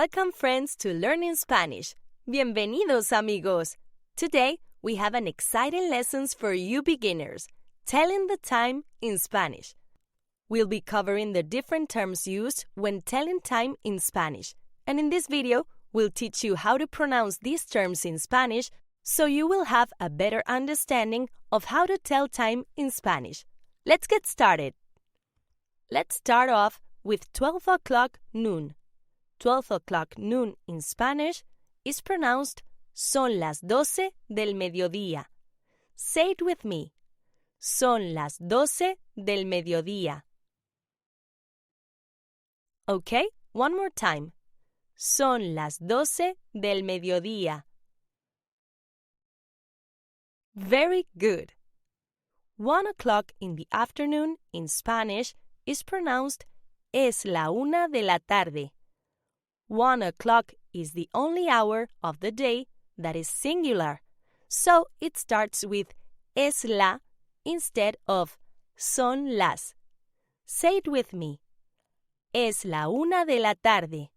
Welcome, friends, to Learning Spanish. Bienvenidos, amigos. Today, we have an exciting lessons for you beginners, telling the time in Spanish. We'll be covering the different terms used when telling time in Spanish. And in this video, we'll teach you how to pronounce these terms in Spanish so you will have a better understanding of how to tell time in Spanish. Let's get started. Let's start off with 12 o'clock noon. 12 o'clock noon in Spanish is pronounced son las 12 del mediodía. Say it with me. Son las 12 del mediodía. Okay, one more time. Son las 12 del mediodía. Very good. 1 o'clock in the afternoon in Spanish is pronounced es la una de la tarde. 1 o'clock is the only hour of the day that is singular, so it starts with es la instead of son las. Say it with me. Es la una de la tarde.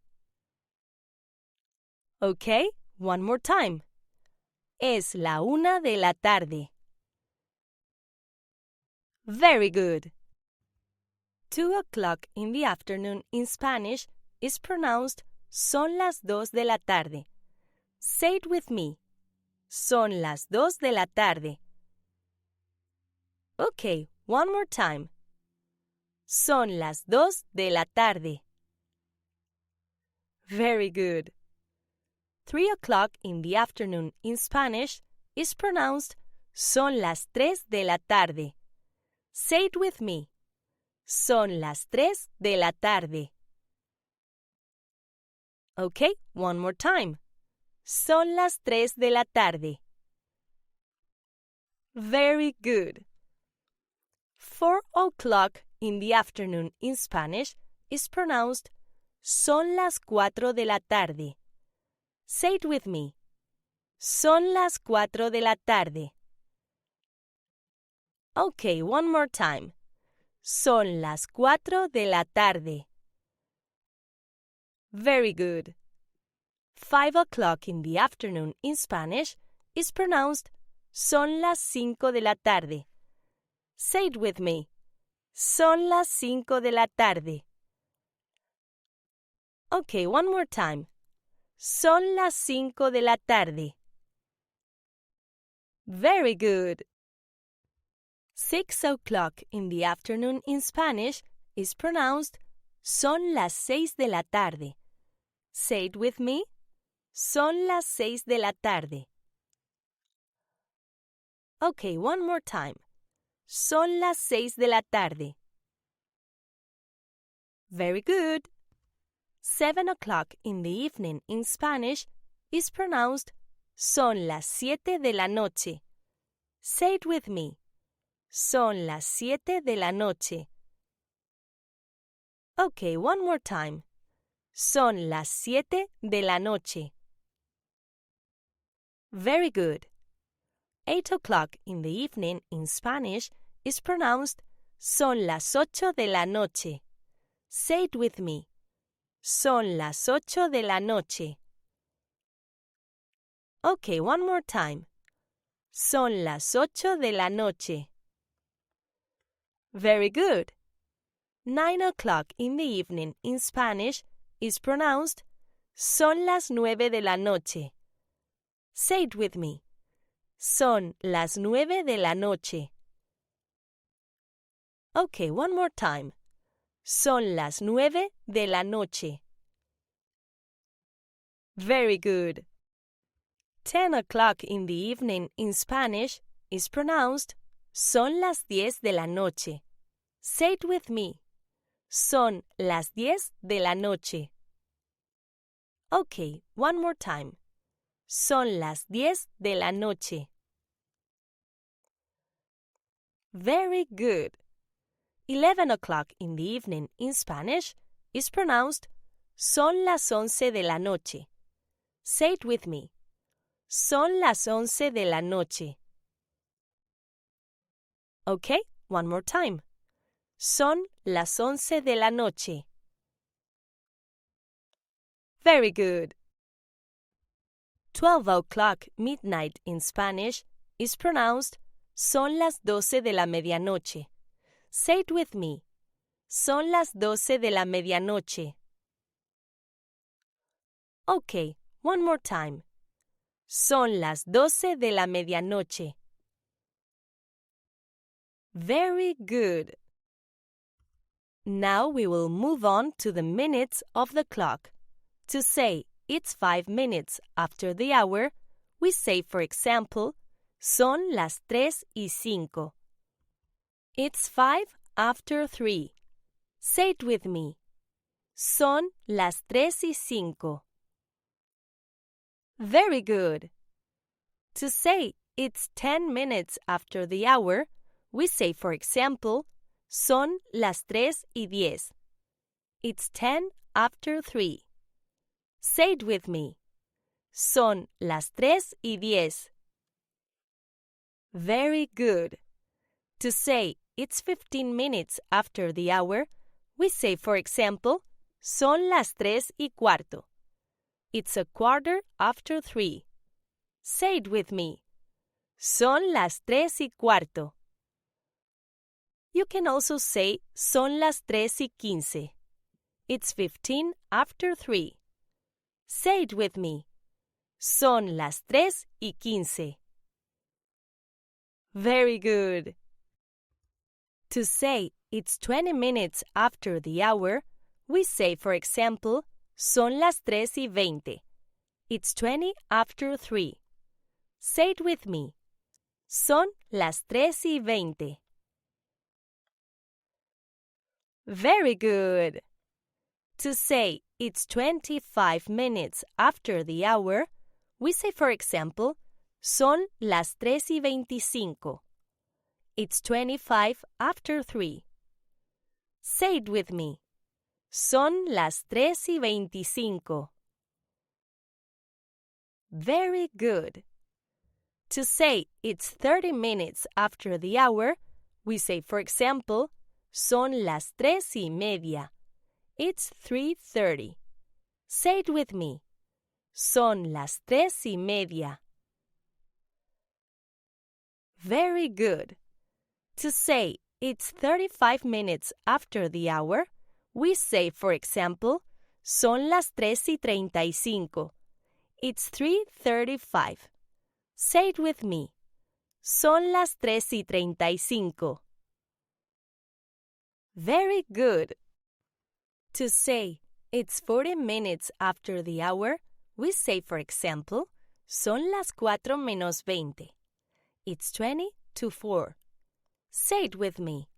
Okay, one more time. Es la una de la tarde. Very good. 2 o'clock in the afternoon in Spanish is pronounced son las 2 de la tarde. Say it with me. Son las 2 de la tarde. Okay, one more time. Son las 2 de la tarde. Very good. 3 o'clock in the afternoon in Spanish is pronounced son las 3 de la tarde. Say it with me. Son las 3 de la tarde. Okay, one more time. Son las 3 de la tarde. Very good. 4 o'clock in the afternoon in Spanish is pronounced son las 4 de la tarde. Say it with me. Son las 4 de la tarde. Okay, one more time. Son las 4 de la tarde. Very good. 5 o'clock in the afternoon in Spanish is pronounced son las 5 de la tarde. Say it with me. Son las 5 de la tarde. Okay, one more time. Son las 5 de la tarde. Very good. 6 o'clock in the afternoon in Spanish is pronounced son las 6 de la tarde. Say it with me. Son las 6 de la tarde. Okay, one more time. Son las 6 de la tarde. Very good. 7 o'clock in the evening in Spanish is pronounced son las 7 de la noche. Say it with me. Son las 7 de la noche. Okay, one more time. Son las 7 de la noche. Very good. 8 o'clock in the evening in Spanish is pronounced son las 8 de la noche. Say it with me. Son las 8 de la noche. Okay, one more time. Son las 8 de la noche. Very good. 9 o'clock in the evening in Spanish is pronounced son las 9 de la noche. Say it with me. Son las 9 de la noche. Okay, one more time. Son las 9 de la noche. Very good. 10 o'clock in the evening in Spanish is pronounced son las 10 de la noche. Say it with me. Son las 10 de la noche. Okay, one more time. Son las 10 de la noche. Very good. 11 o'clock in the evening in Spanish is pronounced son las 11 de la noche. Say it with me. Son las 11 de la noche. Okay, one more time. Son las 11 de la noche. Very good. 12 o'clock midnight in Spanish is pronounced son las 12 de la medianoche. Say it with me. Son las 12 de la medianoche. Okay, one more time. Son las 12 de la medianoche. Very good. Now we will move on to the minutes of the clock. To say it's 5 minutes after the hour, we say, for example, son las 3:05. It's 5 after 3. Say it with me. Son las 3:05. Very good. To say it's 10 minutes after the hour, we say, for example, son las 3:10. It's 10 after 3. Say it with me. Son las 3:10. Very good. To say it's 15 minutes after the hour, we say, for example, son las 3:15. It's a quarter after 3. Say it with me. Son las 3:15. You can also say son las 3:15. It's 15 after 3. Say it with me. Son las 3:15. Very good. To say it's 20 minutes after the hour, we say, for example, son las 3:20. It's 20 after 3. Say it with me. Son las 3:20. Very good. To say it's 25 minutes after the hour, we say, for example, son las 3:25. It's 25 after 3. Say it with me. Son las 3:25. Very good. To say it's 30 minutes after the hour, we say, for example, son las 3:30. It's 3:30. Say it with me. Son las 3:30. Very good. To say it's 35 minutes after the hour, we say, for example, son las 3:35. It's 3:35. Say it with me. Son las 3:35. Very good. To say it's 40 minutes after the hour, we say, for example, son las 4:20. It's 20 to 4. Say it with me.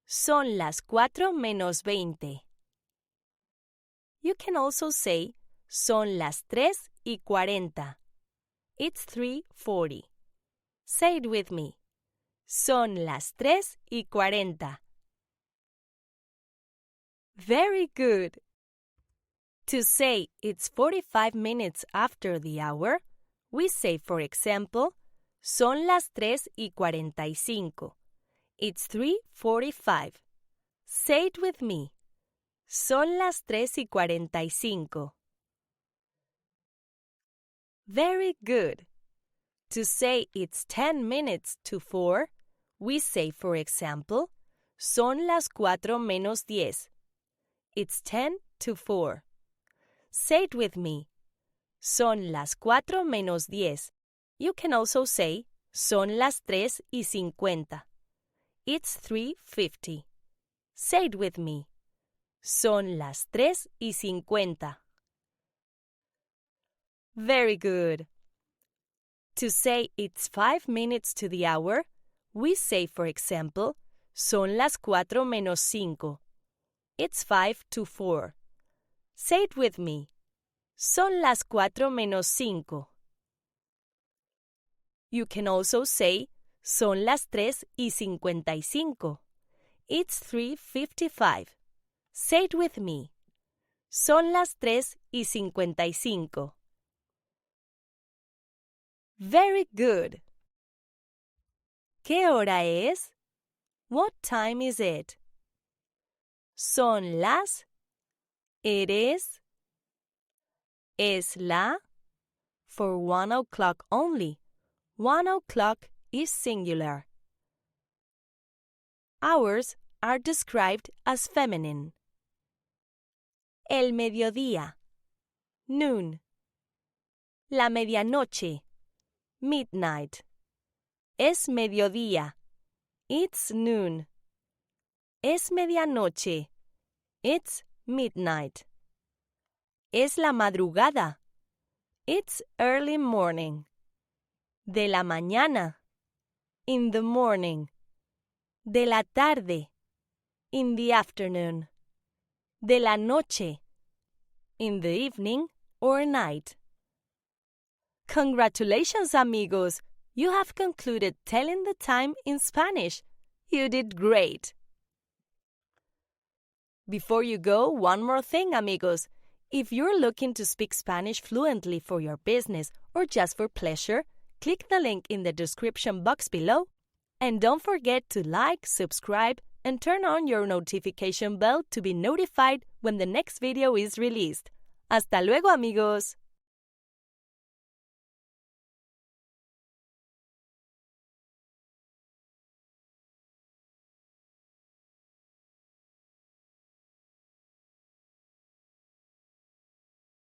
Son las 4:20. You can also say, son las 3:40. It's 3:40. Say it with me. Son las 3:40. Very good. To say it's 45 minutes after the hour, we say, for example, son las 3:45. It's 3:45. Say it with me. Son las 3:45. Very good. To say it's 10 minutes to 4, we say, for example, son las 4:10. It's 10 to 4. Say it with me. Son las 4:10. You can also say, son las 3:50. It's 3:50. Say it with me. Son las 3:50. Very good. To say it's 5 minutes to the hour, we say, for example, son las 4:05. It's 5 to 4. Say it with me. Son las 4:05. You can also say, son las 3:55. It's 3:55. Say it with me. Son las 3:55. Very good. ¿Qué hora es? What time is it? Son las. It is. Es la for 1 o'clock only. 1 o'clock is singular. Hours are described as feminine. El mediodía, noon. La medianoche, midnight. Es mediodía, it's noon. Es medianoche, it's midnight. Es la madrugada, it's early morning. De la mañana, in the morning. De la tarde, in the afternoon. De la noche, in the evening or night. Congratulations, amigos! You have concluded telling the time in Spanish. You did great! Before you go, one more thing, amigos. If you're looking to speak Spanish fluently for your business or just for pleasure, click the link in the description box below. And don't forget to like, subscribe, and turn on your notification bell to be notified when the next video is released. Hasta luego, amigos!